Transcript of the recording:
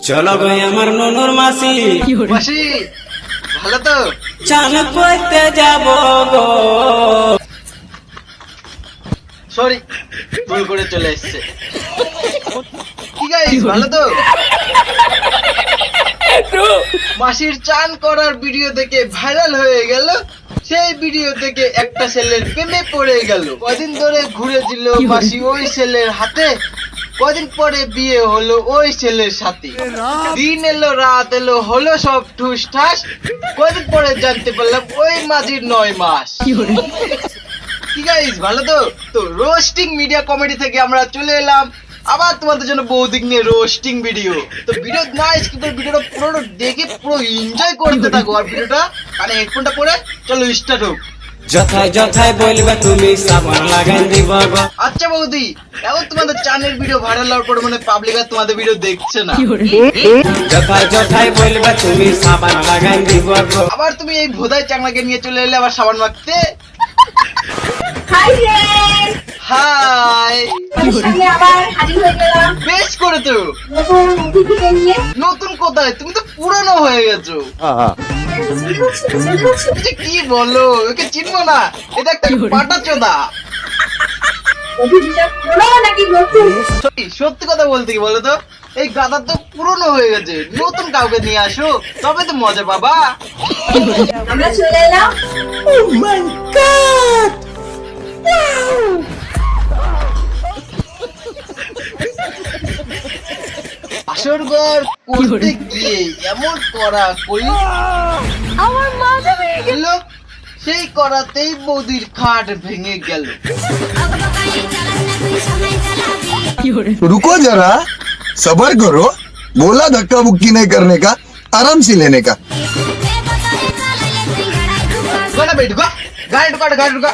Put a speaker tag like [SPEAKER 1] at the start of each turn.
[SPEAKER 1] চলো ভাই আমার ননুর মাসি
[SPEAKER 2] মাসি ভালো তো?
[SPEAKER 1] চান করতে যাব গো।
[SPEAKER 2] সরি, ভুল করে চলে এসছে। কি গাইস, ভালো তো? মাসির চান করার ভিডিও দেখে ভাইরাল হয়ে গেল। সেই ভিডিও থেকে একটা ছেলের প্রেমে পড়ে গেল। কদিন ধরে ঘুরেছিল মাসি ওই ছেলের হাতে, কদিন পরে বিয়ে হলো ওই ছেলের সাথে। দিন এলো রাত এলো হলো সব ঠুস ঠাস, কদিন পরে জানতে পারলাম ওই মাঝির 9 মাস। কি গাইস, ভালো তো? তো রোস্টিং মিডিয়া কমেডি থেকে আমরা চলে এলাম আবার তোমাদের জন্য বহুদিক নিয়ে রোস্টিং ভিডিও। তো ভিডিও না স্কিপ করে ভিডিওটা পুরো দেখে পুরো এনজয় করতে থাকো। আর ভিডিওটা কানে হেডফোনটা পরে চলো স্টার্ট হোক।
[SPEAKER 1] যথায় যথায় বলবে তুমি সাবান লাগাই দিব গো।
[SPEAKER 2] আচ্ছা বৌদি, এখন তোমাদের চ্যানেল ভিডিও ভাইরাল হওয়ার পরে মানে পাবলিক আর তোমাদের ভিডিও দেখছে না।
[SPEAKER 1] যথায় যথায় বলবে তুমি সাবান লাগাই দিব গো।
[SPEAKER 2] আবার তুমি এই ভোদাই চাংলাকে নিয়ে চলে এলে আবার সাবান মাখতে।
[SPEAKER 3] হাই ফ্রেন্ড,
[SPEAKER 2] হাই,
[SPEAKER 3] সামনে আবার হাজির হয়ে গেলাম
[SPEAKER 2] বেশ করে তো।
[SPEAKER 3] নতুন অতিথিকে নিয়ে।
[SPEAKER 2] নতুন কোথায়, তুমি তো পুরনো হয়ে গেছো। এটা কি বলো, ওকে চিনবো না? এটা একটা পাটা চোদা।
[SPEAKER 3] অতিথিটা পুরনো নাকি নতুন?
[SPEAKER 2] সত্যি কথা বলতে কি বলো তো, এই গাদা তো পুরনো হয়ে গেছে, নতুন কাউকে নিয়ে আসো তবে তো মজা পাবা।
[SPEAKER 3] আমরা চলে এলাম
[SPEAKER 2] আসর ঘর করতে গিয়ে এমন করা করি
[SPEAKER 3] আমার মাথা ভেঙে
[SPEAKER 2] গেল, সেই করাতেই বৌদির খাট ভেঙে গেল।
[SPEAKER 4] रुको जरा, सबर करो। बोला धक्का मुक्की नहीं करने का, आराम से लेने का।
[SPEAKER 2] गाना बेट ढुका, गाड़ी ढुका, गाड़ी ढुका।